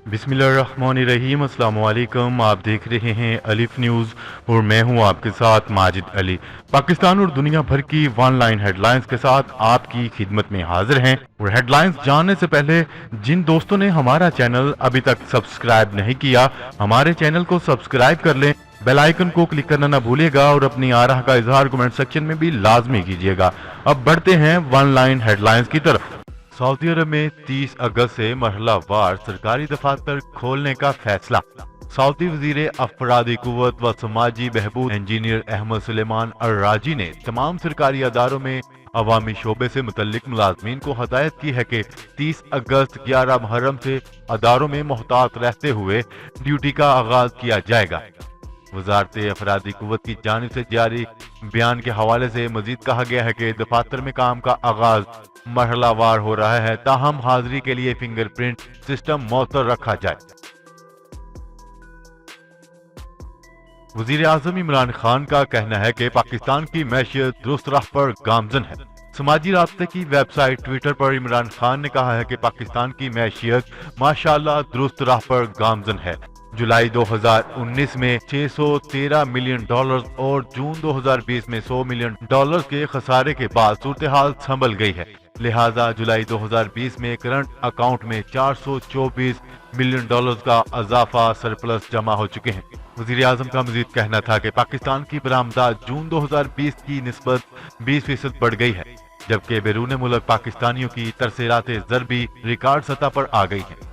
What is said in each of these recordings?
बिस्मिल्लाहिर्रहमानिर्रहीम। अस्सलाम वालेकुम। आप देख रहे हैं अलिफ न्यूज़ और मैं हूं आपके साथ माजिद अली। पाकिस्तान और दुनिया भर की वन लाइन हेडलाइंस के साथ आपकी खिदमत में हाजिर हैं। और हेडलाइंस जानने से पहले जिन दोस्तों ने हमारा चैनल अभी तक सब्सक्राइब नहीं किया, हमारे चैनल को सब्सक्राइब कर लें, बेल आइकन को क्लिक करना ना भूलिएगा और अपनी आराह का इजहार कमेंट सेक्शन में भी लाजमी कीजिएगा। अब बढ़ते हैं वन लाइन हेडलाइंस की तरफ। सऊदी अरब में 30 अगस्त से मरहलावार सरकारी दफातर खोलने का फैसला। सऊदी वजीर अफरादी कुव्वत व समाजी बहबूद इंजीनियर अहमद सुलेमान अर्राजी ने तमाम सरकारी अदारों में अवामी शोबे से मुतल्लिक मुलाजमीन को हदायत की है कि 30 अगस्त 11 मुहर्रम से अदारों में मोहतात रहते हुए ड्यूटी का आगाज किया जाएगा। वजारत अफरादी कुव्वत की जानिब से जारी बयान के हवाले से मजीद कहा गया है कि दफातर में काम का आगाज मरहलावार हो रहा है, ताहम हाजिरी के लिए फिंगरप्रिंट सिस्टम मौतर रखा जाए। वजीर आजम इमरान खान का कहना है कि पाकिस्तान की मैशियत दुरुस्त राह पर गामजन है। समाजी राब्ते की वेबसाइट ट्विटर पर इमरान खान ने कहा है कि पाकिस्तान की मैशियत माशाअल्लाह दुरुस्त राह पर गामजन है। जुलाई 2019 में $613 मिलियन और जून 2020 में $100 मिलियन के खसारे के बाद सूरत हाल संभल गई है। लिहाजा जुलाई 2020 में करंट अकाउंट में $424 मिलियन का इजाफा सरप्लस जमा हो चुके हैं। वजीर आजम का मजीद कहना था कि पाकिस्तान की बरामदात जून 2020 की निस्बत 20% बढ़ गई है, जबकि बैरून मुल्क पाकिस्तानियों की तरसेरात ज़र भी रिकॉर्ड सतह पर आ गई है।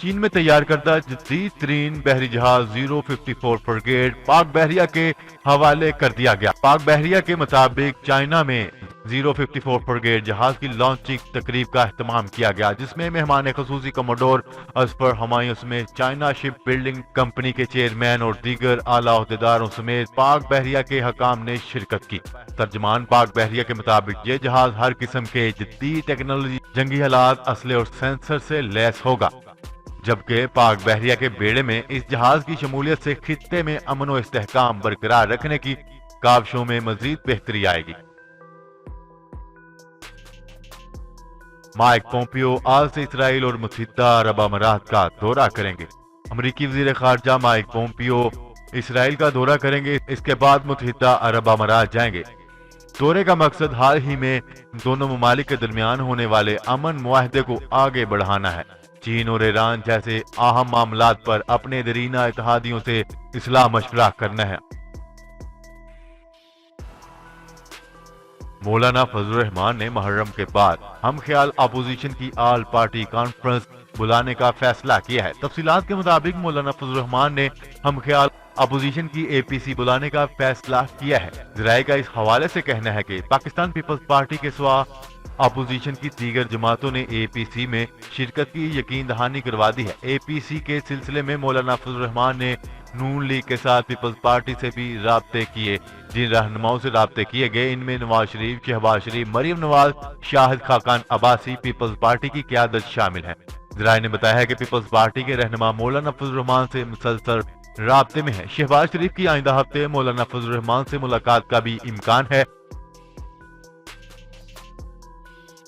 चीन में तैयार करदा जदीद तरीन बहरी जहाज 054 फ्रिगेट पाक बहरिया के हवाले कर दिया गया। पाक बहरिया के मुताबिक चाइना में 054 फ्रिगेट जहाज की लॉन्चिंग तकरीब का एहतमाम किया गया, जिसमें मेहमान खसूसी कमोडोर असफर हमायूं समेत चाइना शिप बिल्डिंग कंपनी के चेयरमैन और दीगर आला ओहदेदारों समेत पाक बहरिया के हकाम ने शिरकत की। तर्जमान पाक बहरिया के मुताबिक ये जहाज हर किस्म के जदीद टेक्नोलॉजी, जंगी हालात, असले और सेंसर से लैस होगा, जबकि पाक बहरिया के बेड़े में इस जहाज की शमूलियत से खित्ते में अमन व इस्तेहकाम बरकरार रखने की काविशों में मजीद बेहतरी आएगी। माइक पोम्पियो आज से इसराइल और मुत्तहिदा अरब अमारात का दौरा करेंगे। अमरीकी वजीर खारजा माइक पोम्पियो इसराइल का दौरा करेंगे, इसके बाद मुत्तहिदा अरब अमारात जाएंगे। दौरे का मकसद हाल ही में दोनों ममालिक के दरमियान होने वाले अमन मुआहदे को आगे बढ़ाना है। चीन और ईरान जैसे अहम मामलात पर अपने दरीना इत्तेहादियों से इस्लाह मशवरा करना है। मौलाना फजलुर रहमान ने मुहर्रम के बाद हम ख्याल अपोजिशन की ऑल पार्टी कॉन्फ्रेंस बुलाने का फैसला किया है। तफसीलात के मुताबिक मौलाना फजलुर रहमान ने हम ख्याल अपोजिशन की APC बुलाने का फैसला किया है। ज़राए का इस हवाले से कहना है कि पाकिस्तान पीपल्स पार्टी के सिवा अपोजिशन की दीगर जमातों ने APC में शिरकत की यकीन दहानी करवा दी है। APC के सिलसिले में मौलाना फजलुर रहमान ने नून लीग के साथ पीपल्स पार्टी से भी राब्ते किए। जिन रहनुमाओं से राब्ते किए गए, इनमें नवाज शरीफ, शहबाज शरीफ, मरियम नवाज, शाहिद खाकान अब्बासी पीपल्स पार्टी की क़यादत शामिल है। ज़राए ने बताया है कि पीपल्स पार्टी के रहनुमा मौलाना फजलुर रहमान से मुसलसल राब्ते में है। शहबाज शरीफ की आइंदा हफ्ते मौलाना फजलुर रहमान से मुलाकात का भी इम्कान है।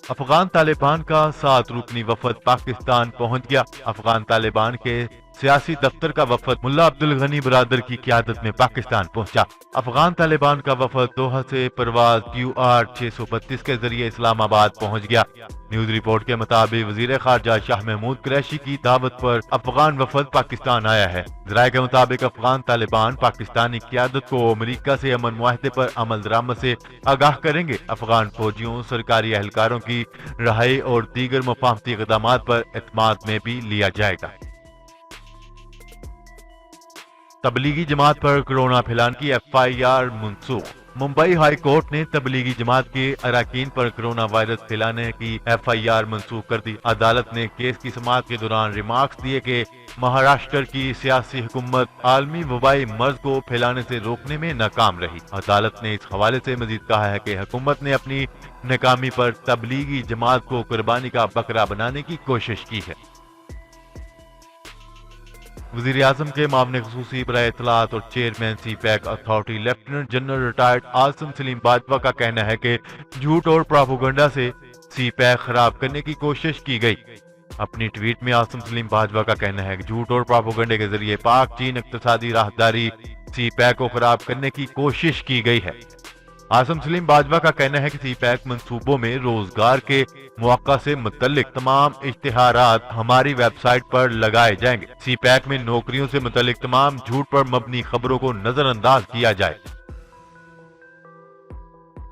अफगान तालिबान का 7 रुकनी वफद पाकिस्तान पहुंच गया। अफगान तालिबान के सियासी दफ्तर का वफद मुल्ला अब्दुल गनी बरादर की क़यादत में पाकिस्तान पहुंचा। अफगान तालिबान का वफद दोहा से परवाज QR 632 के जरिए इस्लामाबाद पहुंच गया। न्यूज रिपोर्ट के मुताबिक वजीर खारजा शाह महमूद कुरैशी की दावत पर अफगान वफद पाकिस्तान आया है। ज़राए के मुताबिक अफगान तालिबान पाकिस्तानी क़यादत को अमेरिका से अमन मुआहदे पर अमल दरामद से आगाह करेंगे। अफगान फौजियों, सरकारी एहलकारों की रहाई और दीगर मुफाहमती इक़दामात पर एतमाद में भी लिया जाएगा। तबलीगी जमात पर कोरोना फैलाने की FIR मनसूख। मुंबई हाई कोर्ट ने तबलीगी जमात के अरकान पर कोरोना वायरस फैलाने की FIR मनसूख कर दी। अदालत ने केस की समाअत के दौरान रिमार्क्स दिए कि महाराष्ट्र की सियासी हुकूमत आलमी वबाई मर्ज को फैलाने से रोकने में नाकाम रही। अदालत ने इस हवाले से मजीद कहा है कि हुकूमत ने अपनी नाकामी पर तबलीगी जमात को कुर्बानी का बकरा बनाने की कोशिश की है। वज़ीर आज़म के मामले ख़ुसूसी बराए इत्तलात और chairman CPAC authority lieutenant general retired Asim Salim Bajwa का कहना है कि झूठ और प्रोपेगेंडा से सी पैक खराब करने की कोशिश की गई। अपनी ट्वीट में आसिम सलीम बाजवा का कहना है कि झूठ और प्रोपेगेंडे के जरिए पाक चीन इक्तिसादी राहदारी सी पैक को खराब करने की कोशिश की गई है। आसिम सलीम बाजवा का कहना है कि सी पैक मंसूबों में रोजगार के मौका से मुतल्लिक तमाम इश्तिहारात हमारी वेबसाइट पर लगाए जाएंगे। सी पैक में नौकरियों से मुतल्लिक तमाम झूठ पर मबनी खबरों को नजरअंदाज किया जाए।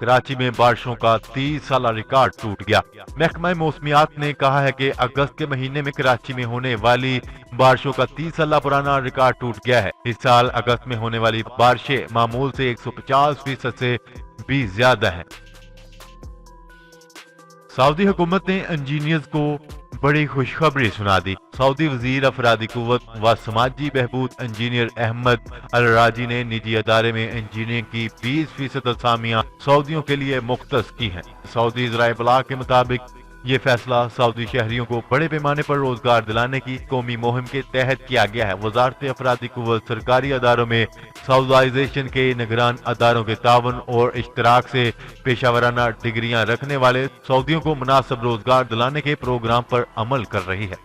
कराची में बारिशों का 30 साल रिकॉर्ड टूट गया। महकमा मौसमियात ने कहा है कि अगस्त के महीने में कराची में होने वाली बारिशों का 30 साल पुराना रिकॉर्ड टूट गया है। इस साल अगस्त में होने वाली बारिशें मामूल से 150% से भी ज्यादा है। सऊदी हुकूमत ने इंजीनियर्स को बड़ी खुशखबरी सुना दी। सऊदी वजीर अफरादी कुव्वत व समाजी बहबूद इंजीनियर अहमद अल राजी ने निजी अदारे में इंजीनियरिंग की 20% असामियां सऊदियों के लिए मुख्तस की हैं। सऊदी ज़राए इब्लाग के मुताबिक ये फैसला सऊदी शहरियों को बड़े पैमाने पर रोजगार दिलाने की कौमी मुहिम के तहत किया गया है। वजारत अफरादी कुव्वत सरकारी अदारों में सऊदाइजेशन के निगरान अदारों के तावन और इश्तराक से पेशावराना डिग्रियां रखने वाले सऊदियों को मुनासिब रोजगार दिलाने के प्रोग्राम पर अमल कर रही है।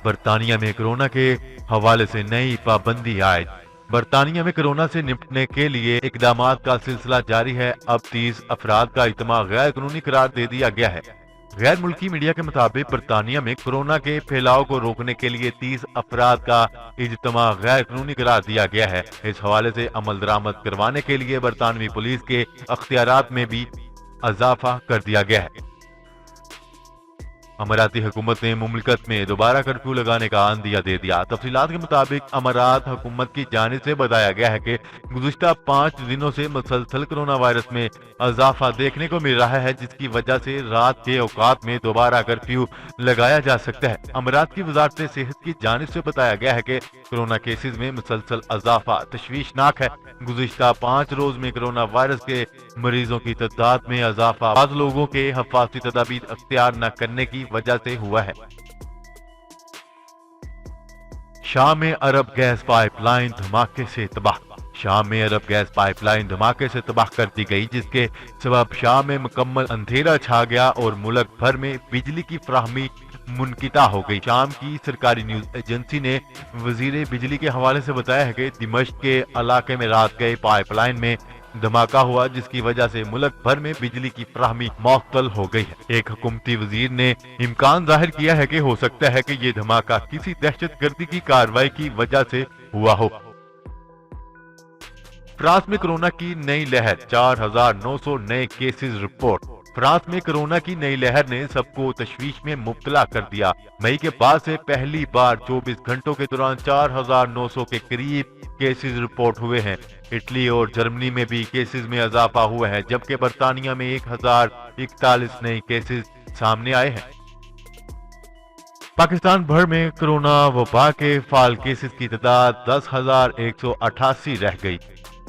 बरतानिया में कोरोना के हवाले से नई पाबंदी आयद। बरतानिया में कोरोना से निपटने के लिए इकदामात का सिलसिला जारी है। अब 30 अफराद का इज्तिमा गैर कानूनी करार दे दिया गया है। गैर मुल्की मीडिया के मुताबिक बरतानिया में कोरोना के फैलाव को रोकने के लिए 30 अफराद का इज्तिमा गैर कानूनी करार दिया गया है। इस हवाले से अमल दरामद करवाने के लिए बरतानवी पुलिस के अख्तियारात में भी इजाफा कर दिया गया है। अमाराती हुकूमत ने मुमलिकत में दोबारा कर्फ्यू लगाने का अंदिया दे दिया। तफसीलात के मुताबिक अमारात हुकूमत की जानिब से बताया गया है कि गुज़िश्ता 5 दिनों से मुसलसल कोरोना वायरस में इजाफा देखने को मिल रहा है, जिसकी वजह से रात के औकात में दोबारा कर्फ्यू लगाया जा सकता है। अमारात की वजारत सेहत की जानिब से बताया गया है कि कोरोना केसेस में मुसलसल इजाफा तशवीशनाक है। गुज़िश्ता 5 रोज में कोरोना वायरस के मरीजों की तादाद में इजाफा बाद लोगों के हिफाजती तदाबीर अख्तियार न करने की वजह से हुआ है। शाम में अरब गैस पाइपलाइन धमाके से तबाह। शाम में अरब गैस पाइपलाइन धमाके से तबाह कर दी गई, जिसके सबब शाम में मुकम्मल अंधेरा छा गया और मुल्क भर में बिजली की फराहमी मुनकिता हो गई। शाम की सरकारी न्यूज एजेंसी ने वजीर बिजली के हवाले से बताया है कि दिमश्क के इलाके में रात गए पाइपलाइन में धमाका हुआ, जिसकी वजह से मुल्क भर में बिजली की फराहमी मुअत्तल हो गई है। एक हुकूमती वजीर ने इम्कान जाहिर किया है कि हो सकता है कि ये धमाका किसी दहशतगर्दी की कार्रवाई की वजह से हुआ हो। फ्रांस में कोरोना की नई लहर, 4900 नए केसेस रिपोर्ट। फ्रांस में कोरोना की नई लहर ने सबको तशवीश में मुब्तला कर दिया। मई के बाद से पहली बार 24 घंटों के दौरान 4900 के करीब केसेस रिपोर्ट हुए हैं। इटली और जर्मनी में भी केसेस में इजाफा हुआ है, जबकि बरतानिया में 1041 नए केसेस सामने आए हैं। पाकिस्तान भर में कोरोना वबा के फाल केसेस की तादाद 10,188 रह गई।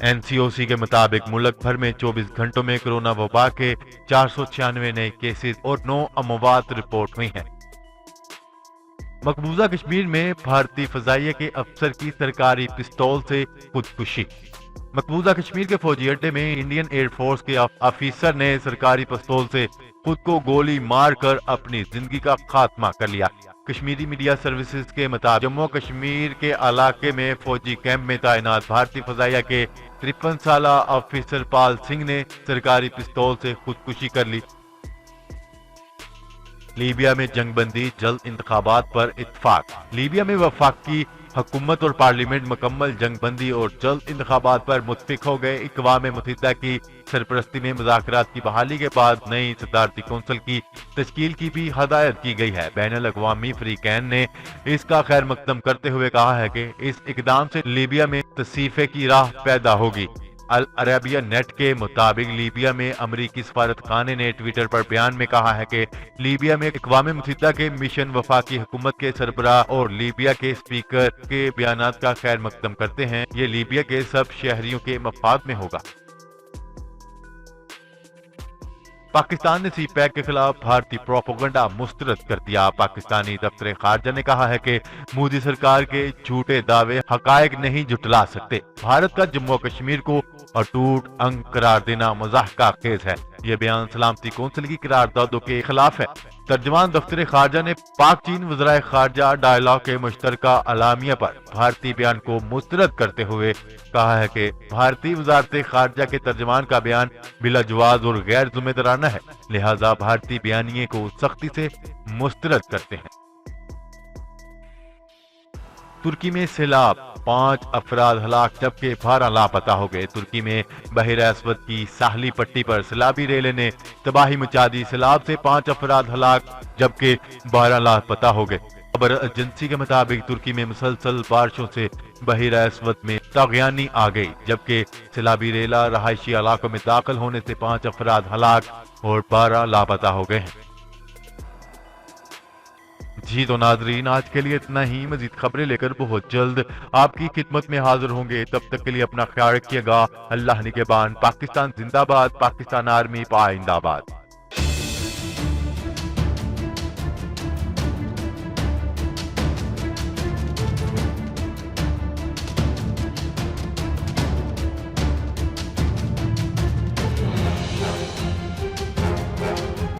एनसीओसी के मुताबिक मुल्क भर में 24 घंटों में कोरोना वबा के 496 नए केसेस और 9 अमवात रिपोर्ट हुई हैं। मकबूजा कश्मीर में भारतीय फजाइया के अफसर की सरकारी पिस्तौल से खुदकुशी। मकबूजा कश्मीर के फौजी अड्डे में इंडियन एयरफोर्स के ऑफिसर ने सरकारी पिस्तौल से खुद को गोली मारकर अपनी जिंदगी का खात्मा कर लिया। कश्मीरी मीडिया सर्विसेज के मुताबिक जम्मू कश्मीर के इलाके में फौजी कैंप में तैनात भारतीय फजाइया के 53 साल ऑफिसर पाल सिंह ने सरकारी पिस्तौल से खुदकुशी कर ली। लीबिया में जंगबंदी, जल्द इंतखाबात पर इत्तेफाक। लीबिया में वफाकी हुकूमत और पार्लियामेंट मुकम्मल जंगबंदी और जल्द इंतखाबात पर मुत्तफिक हो गए। अक़वाम मुत्तहिदा की सरपरस्ती में मुज़ाकरात की बहाली के बाद नई सदारती कौंसिल की तश्कील की भी हदायत की गई है। बैनुल अक़वामी फ़रीक़ैन ने इसका खैर मकदम करते हुए कहा है कि इस इक़दाम से लीबिया में तसीफ़े की राह पैदा होगी। अल अरबिया नेट के मुताबिक लीबिया में अमरीकी सफारत खाने ने ट्विटर पर बयान में कहा है कि लीबिया में अक़वाम मुत्तहिदा के मिशन वफाकी हुकूमत के सरबराह और लीबिया के स्पीकर के बयानात का खैर मकदम करते हैं। ये लीबिया के सब शहरियों के मफाद में होगा। پاکستان نے سی پیک کے خلاف بھارتی پروپیگنڈا مسترد کر دیا۔ پاکستانی دفتر خارجہ نے کہا ہے کہ مودی سرکار کے جھوٹے دعوے حقائق نہیں جھٹلا سکتے۔ بھارت کا جموں و کشمیر کو اٹوٹ انگ قرار دینا مضحکہ خیز ہے۔ یہ بیان سلامتی کونسل کی قراردادوں کے خلاف ہے۔ ترجمان دفتر خارجہ نے پاک چین وزرائے خارجہ ڈائیلاگ کے مشترکہ اعلامیہ پر بھارتی بیان کو مسترد کرتے ہوئے کہا ہے کہ بھارتی وزارت خارجہ کے ترجمان کا بیان بلا جواز اور غیر ذمہ دارانہ ہے، لہذا بھارتی بیانیے کو سختی سے مسترد کرتے ہیں۔ ترکی میں سیلاب، 5 افراد ہلاک جبکہ 12 لاپتہ ہو گئے۔ ترکی میں بحیرہ اسود کی ساحلی پٹی پر سیلابی ریلے نے تباہی مچا دی۔ سیلاب سے 5 افراد ہلاک جبکہ 12 لاپتہ ہو گئے۔ خبر ایجنسی کے مطابق ترکی میں مسلسل بارشوں سے بحیرہ اسود میں طغیانی آ گئی، جبکہ سیلابی ریلا رہائشی علاقوں میں داخل ہونے سے 5 افراد ہلاک اور 12 لاپتہ ہو گئے ہیں۔ جی تو ناظرین، آج کے لیے اتنا ہی۔ مزید خبریں لے کر بہت جلد آپ کی خدمت میں حاضر ہوں گے۔ تب تک کے لیے اپنا خیال رکھیے گا۔ اللہ نگہبان۔ پاکستان زندہ باد، پاکستان آرمی پائندہ باد۔